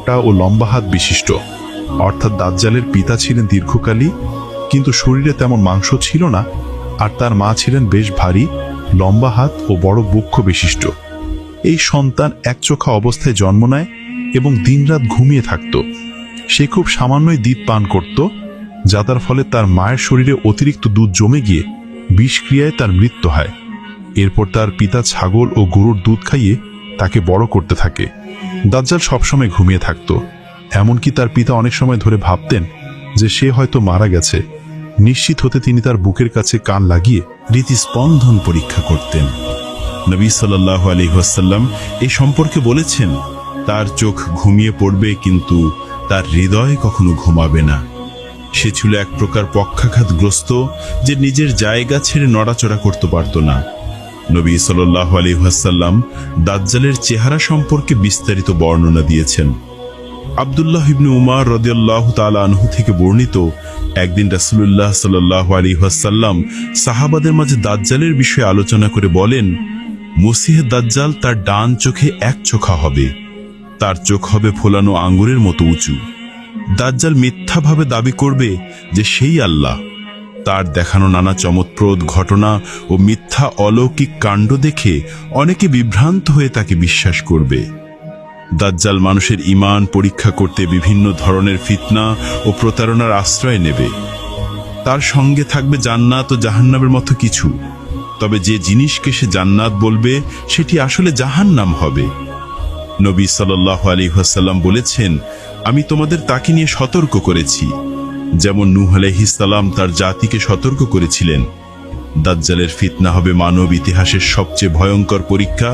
মোটা ও লম্বা হাত বিশিষ্ট, অর্থাৎ দাজ্জালের পিতা ছিলেন দীর্ঘকালী, কিন্তু শরীরে তেমন মাংস ছিল না, আর তার মা ছিলেন বেশ ভারী, লম্বা হাত ও বড় বক্ষ বিশিষ্ট। এই সন্তান একচোখা অবস্থায় জন্ম নেয় এবং দিনরাত ঘুমিয়ে থাকত। সে খুব সামান্যই দুধ পান করত, যার ফলে তার মায়ের শরীরে অতিরিক্ত দুধ জমে গিয়ে বিষক্রিয়ায় তার মৃত্যু হয়। এরপর তার পিতা ছাগল ও গরুর দুধ খাইয়ে তাকে বড় করতে থাকে। দাজ্জাল সবসময় ঘুমিয়ে থাকত, এমনকি তার পিতা অনেক সময় ধরে ভাবতেন যে সে হয়তো মারা গেছে। নিশ্চিত হতে তিনি তার বুকের কাছে কান লাগিয়ে হৃদস্পন্দন পরীক্ষা করতেন। নবী সাল্লাল্লাহু আলাইহি ওয়াসাল্লাম এই সম্পর্কে বলেছেন, তার চোখ ঘুমিয়ে পড়বে কিন্তু তার হৃদয় কখনো ঘুমাবে না। সে ছিল এক প্রকার পক্ষাঘাতগ্রস্ত, যে নিজের জায়গা ছেড়ে নড়াচড়া করতে পারত না। নবী সাল্লাল্লাহু আলাইহি ওয়াসাল্লাম দাজ্জালের চেহারা সম্পর্কে বিস্তারিত বর্ণনা দিয়েছেন। আব্দুল্লাহ ইবনে উমর রাদিয়াল্লাহু তাআলা আনহু থেকে বর্ণিত, একদিন রাসূলুল্লাহ সাল্লাল্লাহু আলাইহি ওয়াসাল্লাম সাহাবাদের মাঝে দাজ্জালের বিষয়ে আলোচনা করে বলেন, মসিহে দাজ্জাল তার ডান চোখে একচোখা হবে, তার চোখ হবে ফোলানো আঙ্গুরের মতো উঁচু। দাজ্জাল মিথ্যাভাবে দাবি করবে যে সেই আল্লাহ। তার দেখানো নানা চমৎপ্রদ ঘটনা ও মিথ্যা অলৌকিক কাণ্ড দেখে অনেকে বিভ্রান্ত হয়ে তাকে বিশ্বাস করবে। দাজ্জাল মানুষের ঈমান পরীক্ষা করতে বিভিন্ন ধরনের ফিতনা ও প্রতারণার আশ্রয় নেবে। তার সঙ্গে থাকবে জান্নাত ও জাহান্নামের মতো কিছু, তবে যে জিনিসকে সে জান্নাত বলবে সেটি আসলে জাহান্নাম হবে। নবী সাল্লাল্লাহু আলাইহি ওয়াসাল্লাম বলেছেন, আমি তোমাদের তাকে নিয়ে সতর্ক করেছি, যেমন নূহ আলাইহিস সালাম তার জাতিকে সতর্ক করেছিলেন। দাজ্জালের ফিতনা হবে মানব ইতিহাসের সবচেয়ে ভয়ঙ্কর পরীক্ষা,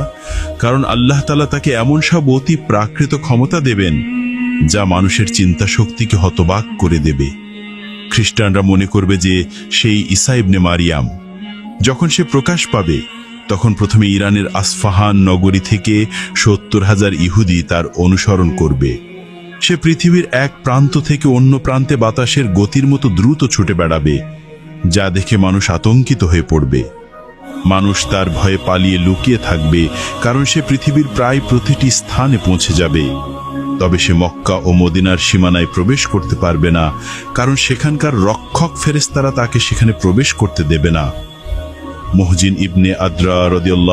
কারণ আল্লাহ তাআলা তাকে এমন সব অতি প্রাকৃত ক্ষমতা দেবেন যা মানুষের চিন্তা শক্তিকে হতবাক করে দেবে। খ্রিস্টানরা মনে করবে যে সেই ঈসা ইবনে মারিয়াম। যখন সে প্রকাশ পাবে, তখন প্রথমে ইরানের আসফাহান নগরী থেকে ৭০,০০০ ইহুদি তার অনুসরণ করবে। সে পৃথিবীর এক প্রান্ত থেকে অন্য প্রান্তে বাতাসের গতির মতো দ্রুত ছুটে বেড়াবে, যা দেখে মানুষ আতঙ্কিত হয়ে পড়বে। মানুষ তার ভয়ে পালিয়ে লুকিয়ে থাকবে, কারণ সে পৃথিবীর প্রায় প্রতিটি স্থানে পৌঁছে যাবে। তবে সে মক্কা ও মদিনার সীমানায় প্রবেশ করতে পারবে না, কারণ সেখানকার রক্ষক ফেরেশতারা তাকে সেখানে প্রবেশ করতে দেবে না। মুহজিন ইবনে আদ্রা রাদিয়াল্লাহু